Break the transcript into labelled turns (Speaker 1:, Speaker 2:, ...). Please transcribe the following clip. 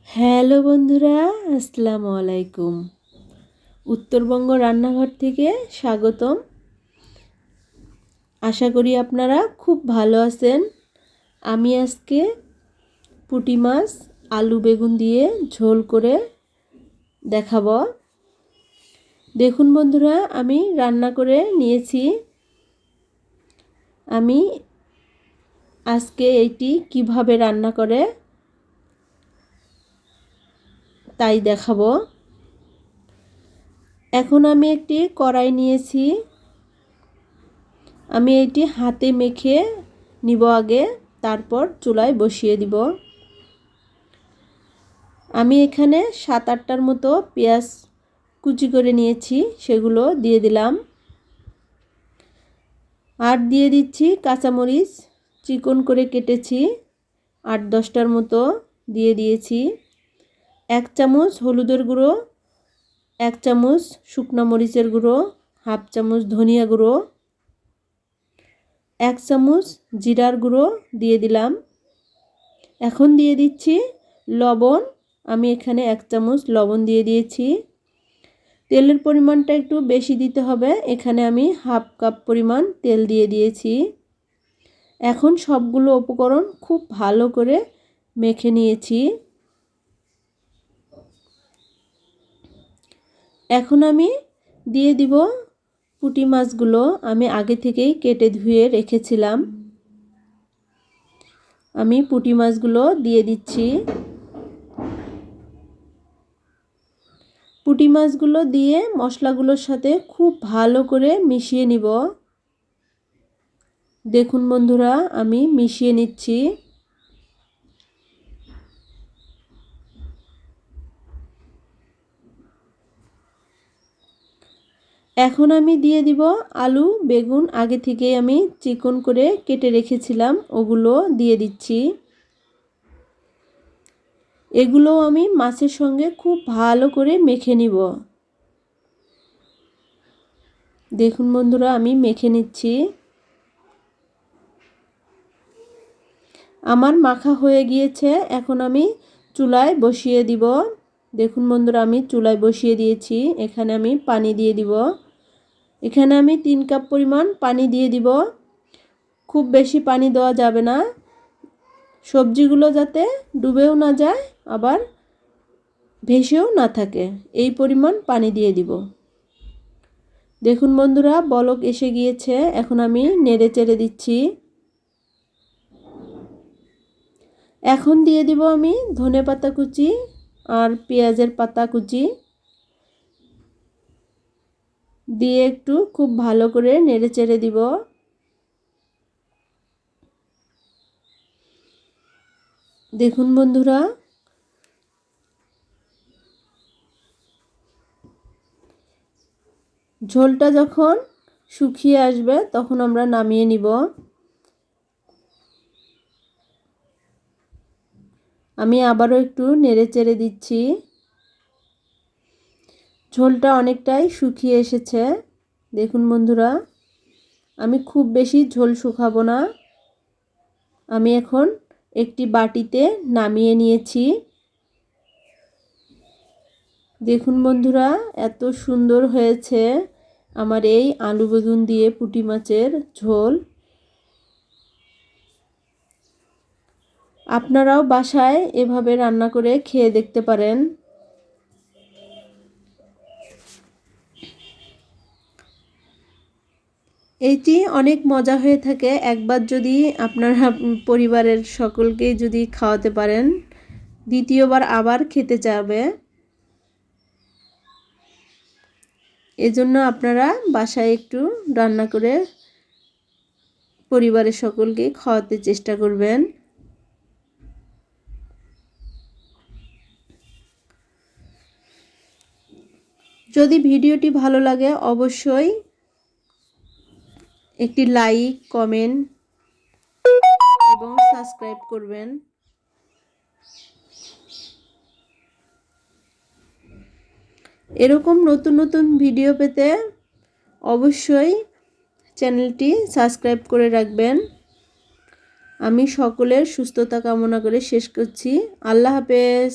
Speaker 1: Hello বন্ধুরা, আসসালামু আলাইকুম। উত্তরবঙ্গ রান্নাঘর থেকে স্বাগতম। আশা করি আপনারা খুব ভালো আছেন। আমি আজকে পুঁটি মাছ আলু বেগুন দিয়ে ঝোল করে দেখাবো। দেখুন বন্ধুরা, আমি রান্না করে নিয়েছি। আমি আজকে এটি কিভাবে রান্না করে তাই দেখাবো। এখন আমি একটি কড়াই নিয়েছি। আমি এটি হাতে মেখে নিব আগে, তারপর চুলায় বসিয়ে দিব। আমি এখানে 7-8টার মতো পেঁয়াজ কুচি করে নিয়েছি, সেগুলো দিয়ে দিলাম। আর দিয়ে দিচ্ছি কাঁচামরিচ চিকন করে কেটেছি, 8-10টার মতো দিয়ে দিয়েছি। 1 চামচ হলুদের গুঁড়ো, 1 চামচ শুকনো মরিচের গুঁড়ো, 1/2 চামচ ধনিয়া গুঁড়ো, 1 চামচ জিরার গুঁড়ো দিয়ে দিলাম। এখন দিয়ে দিচ্ছি লবণ। আমি এখানে 1 চামচ লবণ দিয়ে দিয়েছি। তেলের পরিমাণটা একটু বেশি দিতে হবে। এখানে আমি 1/2 কাপ পরিমাণ তেল দিয়ে দিয়েছি। এখন সবগুলো উপকরণ খুব ভালো করে মেখে নিয়েছি। এখন আমি দিয়ে দিব পুঁটি মাছগুলো। আমি আগে থেকেই কেটে ধুয়ে রেখেছিলাম। আমি পুঁটি মাছগুলো দিয়ে দিচ্ছি। পুঁটি মাছগুলো দিয়ে মশলাগুলোর সাথে খুব ভালো করে মিশিয়ে নিব। দেখুন বন্ধুরা, আমি মিশিয়ে নিচ্ছি। এখন আমি দিয়ে দিব আলু বেগুন। আগে থেকে আমি চিকন করে কেটে রেখেছিলাম, ওগুলো দিয়ে দিচ্ছি। এগুলো আমি মাছের সঙ্গে খুব ভালো করে মেখে নিব। দেখুন বন্ধুরা, আমি মেখে নিচ্ছি। আমার মাখা হয়ে গিয়েছে। এখন আমি চুলায় বসিয়ে দিব। দেখুন বন্ধুরা, আমি চুলায় বসিয়ে দিয়েছি। এখানে আমি পানি দিয়ে দিব। এখানে আমি 3 কাপ পরিমাণ পানি দিয়ে দিব। খুব বেশি পানি দেওয়া যাবে না, সবজিগুলো যাতে ডুবেও না যায় আবার ভেসেও না থাকে, এই পরিমাণ পানি দিয়ে দিব। দেখুন বন্ধুরা, বলক এসে গিয়েছে। এখন আমি নেড়ে চেড়ে দিচ্ছি। এখন দিয়ে দিব আমি ধনেপাতা কুচি আর পেঁয়াজের পাতা কুচি দিয়ে একটু খুব ভালো করে নেড়ে চেড়ে দিব। দেখুন বন্ধুরা, ঝোলটা যখন শুকিয়ে আসবে তখন আমরা নামিয়ে নিব। আমি আবারও একটু নেড়ে চেড়ে দিচ্ছি। ঝোলটা অনেকটাই শুকিয়ে এসেছে। দেখুন বন্ধুরা, আমি খুব বেশি ঝোল শুকাবো না। আমি এখন একটি বাটিতে নামিয়ে নিয়েছি। দেখুন বন্ধুরা, এত সুন্দর হয়েছে আমার এই আলু বেগুন দিয়ে পুঁটি মাছের ঝোল। আপনারাও বাসায় এভাবে রান্না করে খেয়ে দেখতে পারেন। এইটি অনেক মজা হয়ে থাকে। একবার যদি আপনারা পরিবারের সকলকে যদি খাওয়াতে পারেন, দ্বিতীয়বার আবার খেতে চাবে। এজন্য আপনারা বাসায় একটু রান্না করে পরিবারের সকলকে খাওয়াতে চেষ্টা করবেন। যদি ভিডিওটি ভালো লাগে অবশ্যই একটি লাইক, কমেন্ট এবং সাবস্ক্রাইব করবেন। এরকম নতুন নতুন ভিডিও পেতে অবশ্যই চ্যানেলটি সাবস্ক্রাইব করে রাখবেন। আমি সকলের সুস্থতা কামনা করে শেষ করছি। আল্লাহ হাফেজ।